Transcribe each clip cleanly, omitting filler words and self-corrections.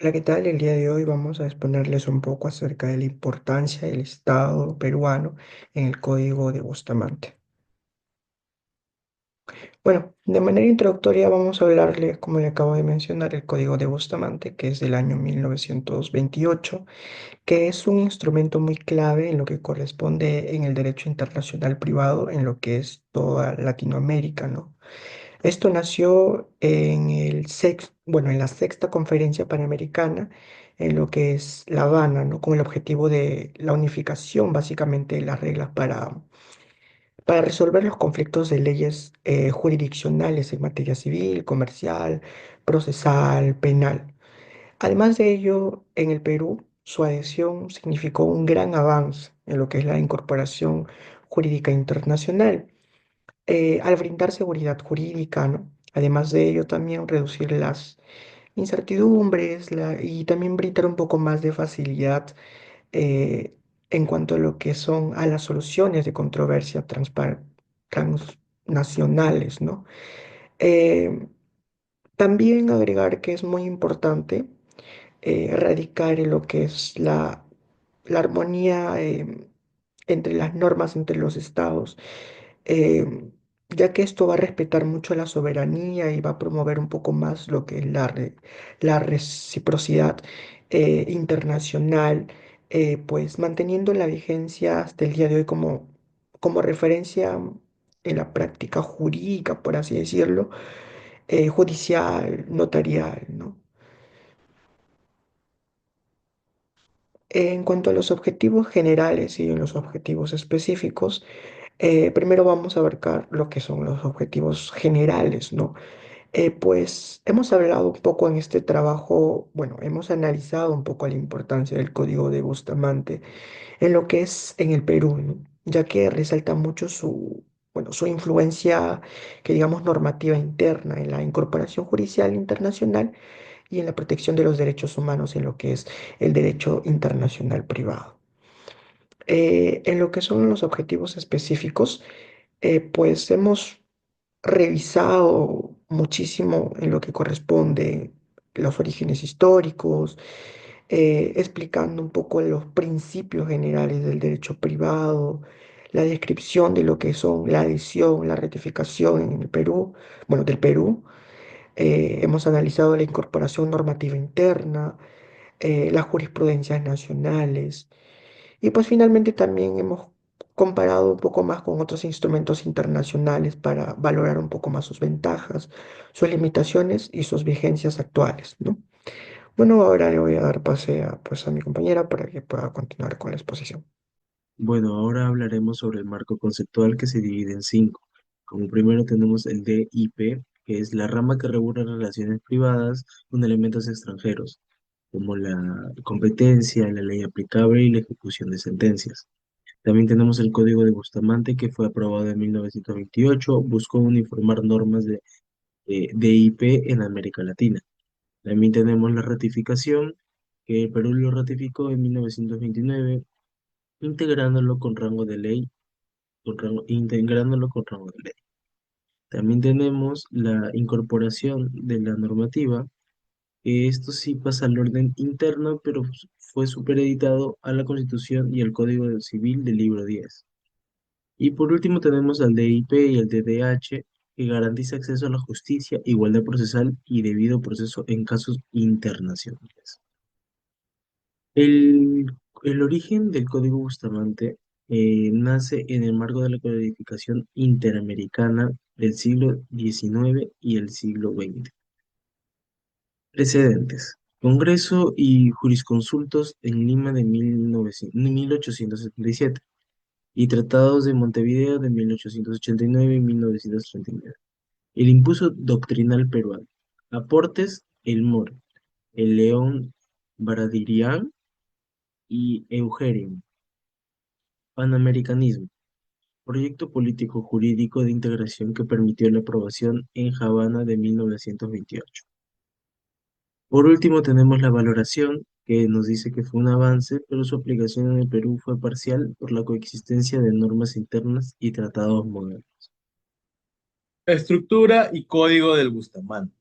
Hola, ¿qué tal? El día de hoy vamos a exponerles un poco acerca de la importancia del Estado peruano en el Código de Bustamante. Bueno, de manera introductoria vamos a hablarles, como le acabo de mencionar, el Código de Bustamante, que es del año 1928, que es un instrumento muy clave en lo que corresponde en el derecho internacional privado, en lo que es toda Latinoamérica, ¿no? Esto nació en en la sexta conferencia panamericana, en lo que es La Habana, ¿no? Con el objetivo de la unificación, básicamente, de las reglas para resolver los conflictos de leyes jurisdiccionales en materia civil, comercial, procesal, penal. Además de ello, en el Perú, su adhesión significó un gran avance en lo que es la incorporación jurídica internacional al brindar seguridad jurídica, ¿no? Además de ello, también reducir las incertidumbres y también brindar un poco más de facilidad eh, en cuanto a lo que son a las soluciones de controversia transnacionales, ¿no? Eh, También agregar que es muy importante erradicar en lo que es la armonía entre las normas entre los estados, eh, ya que esto va a respetar mucho la soberanía y va a promover un poco más lo que es la reciprocidad internacional, pues manteniendo la vigencia hasta el día de hoy como referencia en la práctica jurídica, por así decirlo, judicial, notarial, ¿no? En cuanto a los objetivos generales y los objetivos específicos, primero vamos a abarcar lo que son los objetivos generales, ¿no? Pues hemos hablado un poco en este trabajo, bueno, hemos analizado un poco la importancia del Código de Bustamante en lo que es en el Perú, ¿no? Ya que resalta mucho su influencia, que digamos, normativa interna en la incorporación judicial internacional y en la protección de los derechos humanos en lo que es el derecho internacional privado. En lo que son los objetivos específicos, pues hemos revisado muchísimo en lo que corresponde los orígenes históricos, explicando un poco los principios generales del derecho privado, la descripción de lo que son la adhesión, la ratificación en el Perú, bueno, del Perú. Hemos analizado la incorporación normativa interna, las jurisprudencias nacionales y pues finalmente también hemos comparado un poco más con otros instrumentos internacionales para valorar un poco más sus ventajas, sus limitaciones y sus vigencias actuales, ¿no? Bueno, ahora le voy a dar pase a mi compañera para que pueda continuar con la exposición. Bueno, ahora hablaremos sobre el marco conceptual que se divide en cinco. Como primero tenemos el DIP, que es la rama que regula relaciones privadas con elementos extranjeros, como la competencia, la ley aplicable y la ejecución de sentencias. También tenemos el Código de Bustamante, que fue aprobado en 1928, buscó uniformar normas de DIP en América Latina. También tenemos la ratificación, que el Perú lo ratificó en 1929 integrándolo con rango de ley, integrándolo con rango de ley. También tenemos la incorporación de la normativa, que esto sí pasa al orden interno, pero fue supereditado a la Constitución y al Código Civil del Libro 10. Y por último tenemos al DIP y el DDH, que garantiza acceso a la justicia, igualdad procesal y debido proceso en casos internacionales. El, el origen del Código Bustamante nace en el marco de la codificación interamericana del siglo XIX y el siglo XX. Precedentes. Congreso y jurisconsultos en Lima de 1877 y tratados de Montevideo de 1889 y 1939. El impulso doctrinal peruano. Aportes: El Moro, el León Baradirian y Eugerium. Panamericanismo, proyecto político-jurídico de integración que permitió la aprobación en Habana de 1928. Por último, tenemos la valoración, que nos dice que fue un avance, pero su aplicación en el Perú fue parcial por la coexistencia de normas internas y tratados modernos. Estructura y código del Bustamante.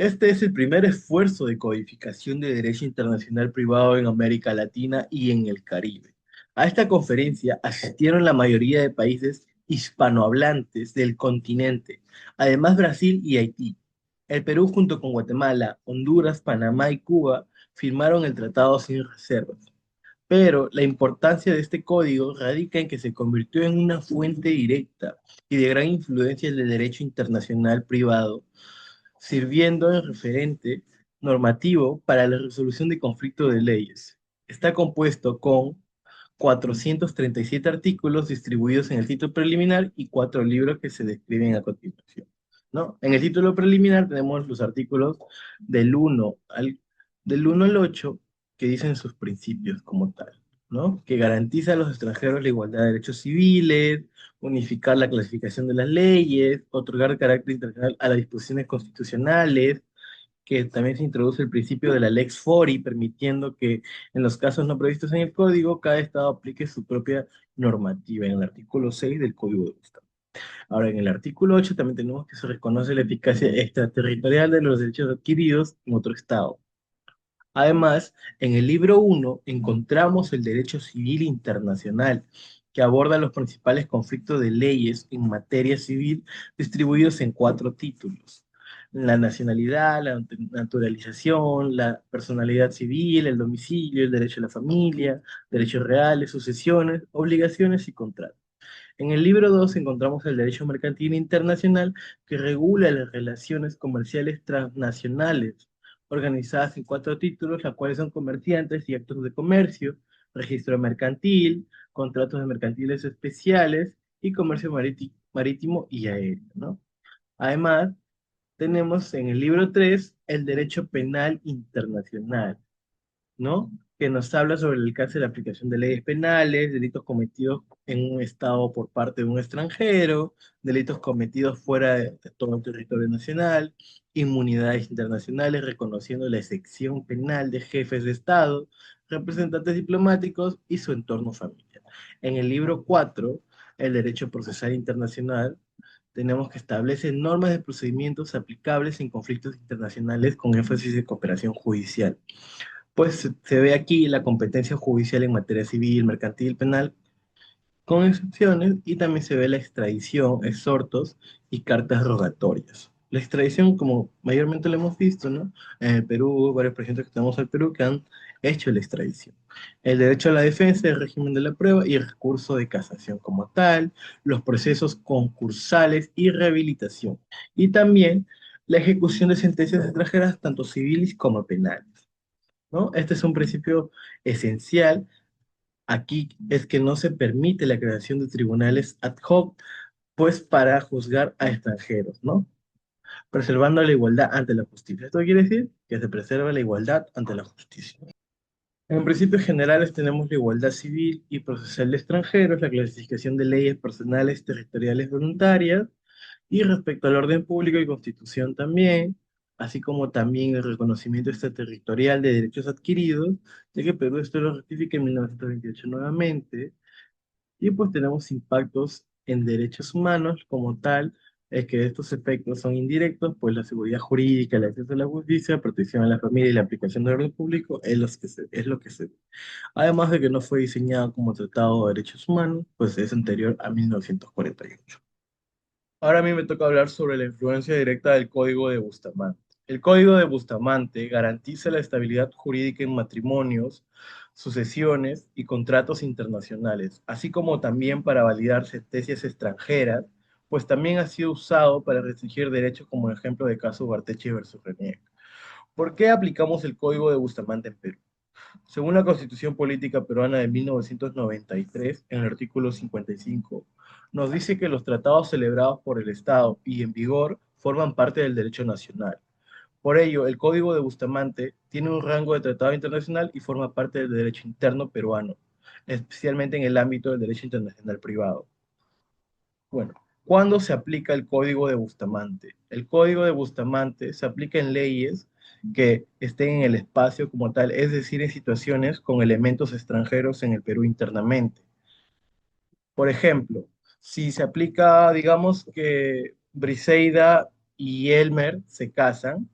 Este es el primer esfuerzo de codificación de derecho internacional privado en América Latina y en el Caribe. A esta conferencia asistieron la mayoría de países hispanohablantes del continente, además Brasil y Haití. El Perú junto con Guatemala, Honduras, Panamá y Cuba firmaron el tratado sin reservas. Pero la importancia de este código radica en que se convirtió en una fuente directa y de gran influencia del derecho internacional privado, sirviendo de referente normativo para la resolución de conflictos de leyes. Está compuesto con 437 artículos distribuidos en el título preliminar y cuatro libros que se describen a continuación, ¿no? En el título preliminar tenemos los artículos del 1 del 1 al 8 que dicen sus principios como tal, ¿no? Que garantiza a los extranjeros la igualdad de derechos civiles, unificar la clasificación de las leyes, otorgar carácter internacional a las disposiciones constitucionales, que también se introduce el principio de la Lex Fori, permitiendo que en los casos no previstos en el código, cada estado aplique su propia normativa, en el artículo 6 del Código de Estado. Ahora, en el artículo 8 también tenemos que se reconoce la eficacia extraterritorial de los derechos adquiridos en otro estado. Además, en el libro 1 encontramos el derecho civil internacional, que aborda los principales conflictos de leyes en materia civil distribuidos en cuatro títulos: la nacionalidad, la naturalización, la personalidad civil, el domicilio, el derecho a la familia, derechos reales, sucesiones, obligaciones y contratos. En el libro 2 encontramos el derecho mercantil internacional, que regula las relaciones comerciales transnacionales, organizadas en cuatro títulos, las cuales son comerciantes y actos de comercio, registro mercantil, contratos de mercantiles especiales y comercio marítimo y aéreo, ¿no? Además, tenemos en el libro 3 el derecho penal internacional, ¿no? Que nos habla sobre el alcance de la aplicación de leyes penales, delitos cometidos en un estado por parte de un extranjero, delitos cometidos fuera de todo el territorio nacional, inmunidades internacionales, reconociendo la excepción penal de jefes de estado, representantes diplomáticos y su entorno familiar. En el libro 4, el derecho procesal internacional, tenemos que establecer normas de procedimientos aplicables en conflictos internacionales con énfasis en cooperación judicial. Pues se ve aquí la competencia judicial en materia civil, mercantil, penal, con excepciones, y también se ve la extradición, exhortos y cartas rogatorias. La extradición, como mayormente lo hemos visto, ¿no? En el Perú, varios presidentes que tenemos al Perú que han hecho la extradición. El derecho a la defensa, el régimen de la prueba y el recurso de casación como tal, los procesos concursales y rehabilitación. Y también la ejecución de sentencias extranjeras, tanto civiles como penales, ¿no? Este es un principio esencial. Aquí es que no se permite la creación de tribunales ad hoc, pues para juzgar a extranjeros, ¿no? Preservando la igualdad ante la justicia. Esto quiere decir que se preserva la igualdad ante la justicia. En principios generales tenemos la igualdad civil y procesal de extranjeros, la clasificación de leyes personales, territoriales, voluntarias, y respecto al orden público y constitución también, así como también el reconocimiento extraterritorial de derechos adquiridos, ya que Perú esto lo ratifica en 1928 nuevamente. Y pues tenemos impactos en derechos humanos como tal, es que estos efectos son indirectos, pues la seguridad jurídica, el acceso a la justicia, protección a la familia y la aplicación del orden público es lo que se ve. Además de que no fue diseñado como tratado de derechos humanos, pues es anterior a 1948. Ahora a mí me toca hablar sobre la influencia directa del Código de Bustamante. El Código de Bustamante garantiza la estabilidad jurídica en matrimonios, sucesiones y contratos internacionales, así como también para validar sentencias extranjeras, pues también ha sido usado para restringir derechos, como el ejemplo de caso Barteche versus Renier. ¿Por qué aplicamos el Código de Bustamante en Perú? Según la Constitución Política Peruana de 1993, en el artículo 55, nos dice que los tratados celebrados por el Estado y en vigor forman parte del derecho nacional. Por ello, el Código de Bustamante tiene un rango de tratado internacional y forma parte del derecho interno peruano, especialmente en el ámbito del derecho internacional privado. Bueno, ¿cuándo se aplica el Código de Bustamante? El Código de Bustamante se aplica en leyes que estén en el espacio como tal, es decir, en situaciones con elementos extranjeros en el Perú internamente. Por ejemplo, si se aplica, digamos que Briseida y Elmer se casan,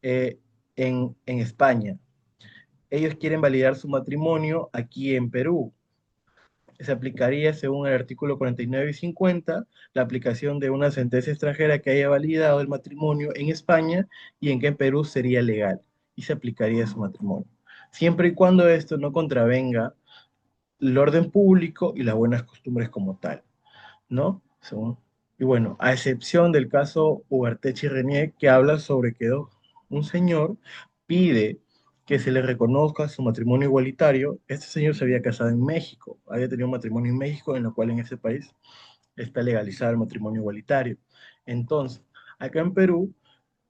eh, en España. Ellos quieren validar su matrimonio aquí en Perú. Se aplicaría, según el artículo 49 y 50, la aplicación de una sentencia extranjera que haya validado el matrimonio en España y en que en Perú sería legal y se aplicaría su matrimonio. Siempre y cuando esto no contravenga el orden público y las buenas costumbres como tal, ¿no? Y bueno, a excepción del caso Ugarteche Renier, que habla sobre que un señor pide que se le reconozca su matrimonio igualitario. Este señor se había casado en México, había tenido un matrimonio en México, en lo cual en ese país está legalizado el matrimonio igualitario. Entonces, acá en Perú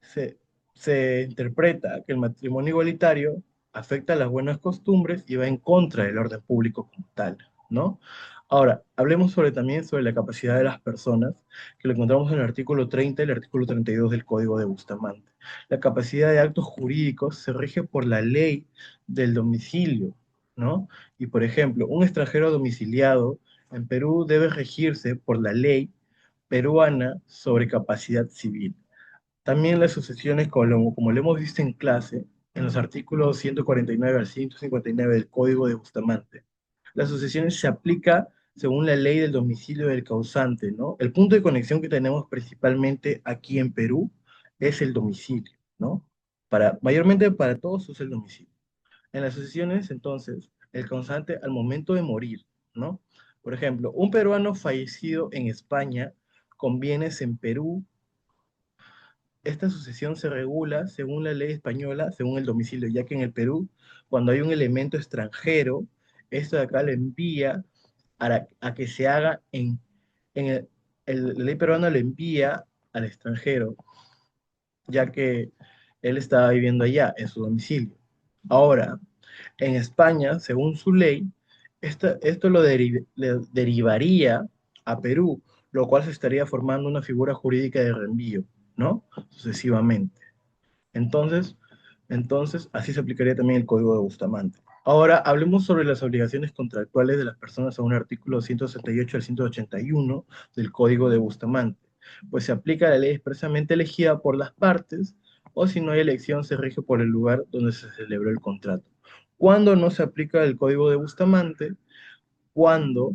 se, se interpreta que el matrimonio igualitario afecta las buenas costumbres y va en contra del orden público como tal, ¿no? Ahora, hablemos también sobre la capacidad de las personas, que lo encontramos en el artículo 30 y el artículo 32 del Código de Bustamante. La capacidad de actos jurídicos se rige por la ley del domicilio, ¿no? Y por ejemplo, un extranjero domiciliado en Perú debe regirse por la ley peruana sobre capacidad civil. También las sucesiones, como lo hemos visto en clase, en los artículos 149 al 159 del Código de Bustamante, las sucesiones se aplica según la ley del domicilio del causante, ¿no? El punto de conexión que tenemos principalmente aquí en Perú es el domicilio, ¿no? Mayormente para todos es el domicilio. En las sucesiones, entonces, el causante al momento de morir, ¿no? Por ejemplo, un peruano fallecido en España con bienes en Perú. Esta sucesión se regula según la ley española, según el domicilio, ya que en el Perú, cuando hay un elemento extranjero, esto de acá le envía a que se haga en la ley peruana le envía al extranjero, ya que él estaba viviendo allá, en su domicilio. Ahora, en España, según su ley, esto le derivaría a Perú, lo cual se estaría formando una figura jurídica de reenvío, ¿no? Sucesivamente. Entonces, así se aplicaría también el Código de Bustamante. Ahora, hablemos sobre las obligaciones contractuales de las personas según el artículo 168 al 181 del Código de Bustamante. Pues se aplica la ley expresamente elegida por las partes, o si no hay elección, se rige por el lugar donde se celebró el contrato. ¿Cuándo no se aplica el Código de Bustamante? Cuando,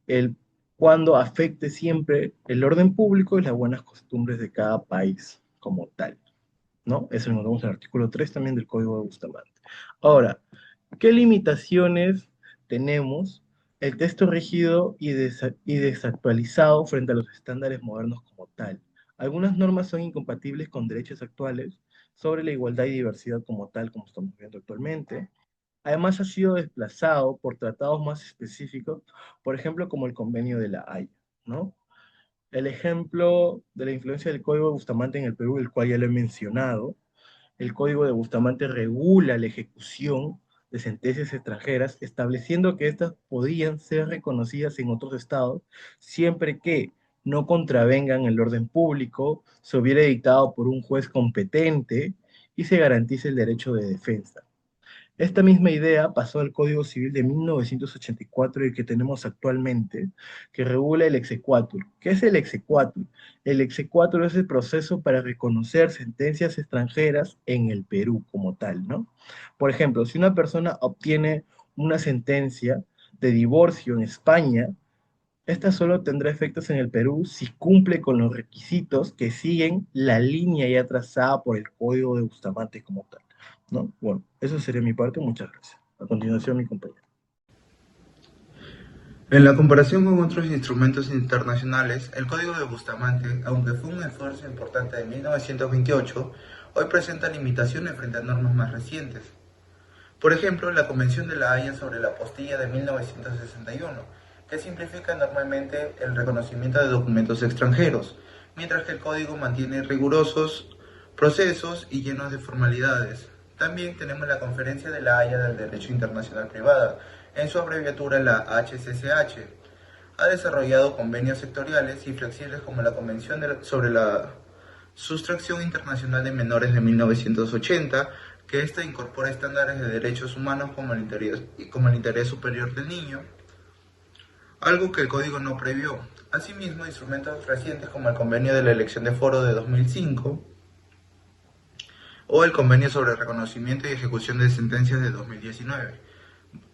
el, cuando afecte siempre el orden público y las buenas costumbres de cada país como tal, ¿no? Eso lo encontramos en el artículo 3 también del Código de Bustamante. Ahora, ¿qué limitaciones tenemos? El texto rígido y desactualizado frente a los estándares modernos como tal. Algunas normas son incompatibles con derechos actuales sobre la igualdad y diversidad como tal, como estamos viendo actualmente. Además, ha sido desplazado por tratados más específicos, por ejemplo, como el Convenio de la Haya, ¿no? El ejemplo de la influencia del Código de Bustamante en el Perú, el cual ya lo he mencionado. El Código de Bustamante regula la ejecución de sentencias extranjeras, estableciendo que éstas podían ser reconocidas en otros estados siempre que no contravengan el orden público, se hubiera dictado por un juez competente y se garantice el derecho de defensa. Esta misma idea pasó al Código Civil de 1984, el que tenemos actualmente, que regula el exequatur. ¿Qué es el exequatur? El exequatur es el proceso para reconocer sentencias extranjeras en el Perú como tal, ¿no? Por ejemplo, si una persona obtiene una sentencia de divorcio en España, esta solo tendrá efectos en el Perú si cumple con los requisitos que siguen la línea ya trazada por el Código de Bustamante como tal, ¿no? Bueno, eso sería mi parte, muchas gracias. A continuación, mi compañero. En la comparación con otros instrumentos internacionales, el Código de Bustamante, aunque fue un esfuerzo importante de 1928, hoy presenta limitaciones frente a normas más recientes. Por ejemplo, la Convención de la Haya sobre la Apostilla de 1961, que simplifica normalmente el reconocimiento de documentos extranjeros, mientras que el Código mantiene rigurosos procesos y llenos de formalidades. También tenemos la Conferencia de la Haya del Derecho Internacional Privado, en su abreviatura la HCCH. Ha desarrollado convenios sectoriales y flexibles como la Convención sobre la Sustracción Internacional de Menores de 1980, que ésta incorpora estándares de derechos humanos como el interés superior del niño, algo que el código no previó. Asimismo, instrumentos recientes como el Convenio de la Elección de Foro de 2005 o el Convenio sobre Reconocimiento y Ejecución de Sentencias de 2019.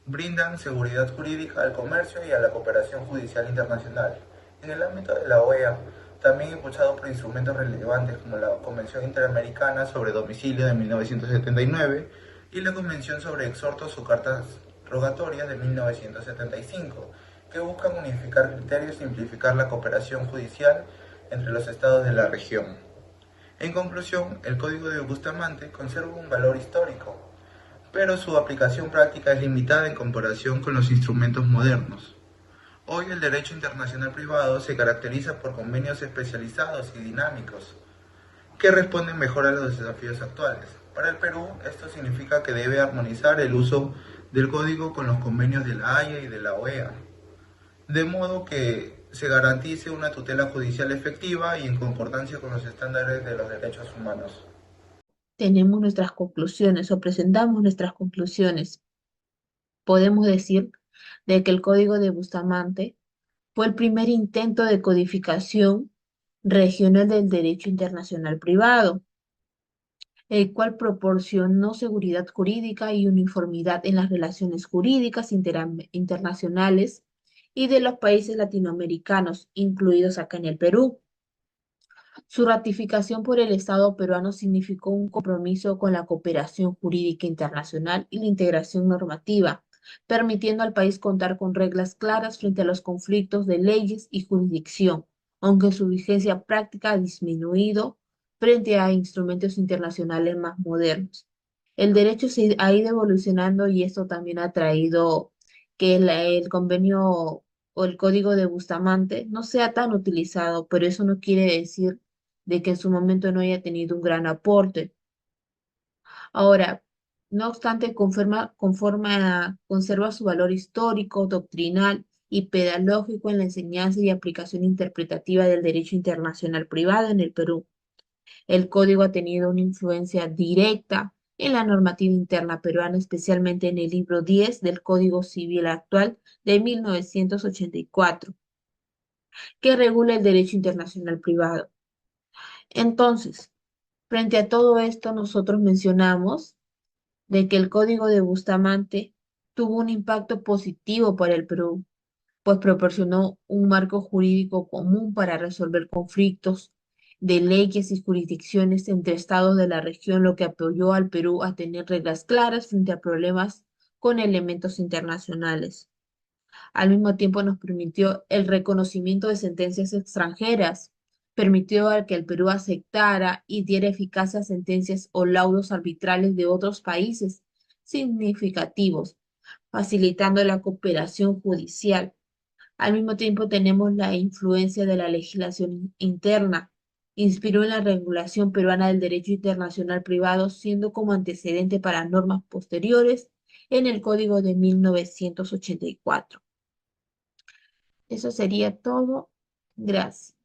Brindan seguridad jurídica al comercio y a la cooperación judicial internacional. En el ámbito de la OEA, también impulsado por instrumentos relevantes como la Convención Interamericana sobre Domicilio de 1979 y la Convención sobre Exhortos o Cartas Rogatorias de 1975, que buscan unificar criterios y simplificar la cooperación judicial entre los estados de la región. En conclusión, el Código de Bustamante conserva un valor histórico, pero su aplicación práctica es limitada en comparación con los instrumentos modernos. Hoy el derecho internacional privado se caracteriza por convenios especializados y dinámicos, que responden mejor a los desafíos actuales. Para el Perú, esto significa que debe armonizar el uso del código con los convenios de la Haya y de la OEA, de modo que se garantice una tutela judicial efectiva y en concordancia con los estándares de los derechos humanos. Tenemos nuestras conclusiones o presentamos nuestras conclusiones. Podemos decir de que el Código de Bustamante fue el primer intento de codificación regional del derecho internacional privado, el cual proporcionó seguridad jurídica y uniformidad en las relaciones jurídicas internacionales y de los países latinoamericanos, incluidos acá en el Perú. Su ratificación por el Estado peruano significó un compromiso con la cooperación jurídica internacional y la integración normativa, permitiendo al país contar con reglas claras frente a los conflictos de leyes y jurisdicción, aunque su vigencia práctica ha disminuido frente a instrumentos internacionales más modernos. El derecho se ha ido evolucionando y esto también ha traído que el convenio o el código de Bustamante no sea tan utilizado, pero eso no quiere decir de que en su momento no haya tenido un gran aporte. Ahora, no obstante, conserva su valor histórico, doctrinal y pedagógico en la enseñanza y aplicación interpretativa del derecho internacional privado en el Perú. El código ha tenido una influencia directa en la normativa interna peruana, especialmente en el libro 10 del Código Civil actual de 1984, que regula el derecho internacional privado. Entonces, frente a todo esto, nosotros mencionamos de que el Código de Bustamante tuvo un impacto positivo para el Perú, pues proporcionó un marco jurídico común para resolver conflictos de leyes y jurisdicciones entre estados de la región, lo que apoyó al Perú a tener reglas claras frente a problemas con elementos internacionales. Al mismo tiempo nos permitió el reconocimiento de sentencias extranjeras, permitió al que el Perú aceptara y diera eficacia a sentencias o laudos arbitrales de otros países significativos, facilitando la cooperación judicial. Al mismo tiempo tenemos la influencia de la legislación interna. Inspiró en la regulación peruana del derecho internacional privado, siendo como antecedente para normas posteriores en el Código de 1984. Eso sería todo. Gracias.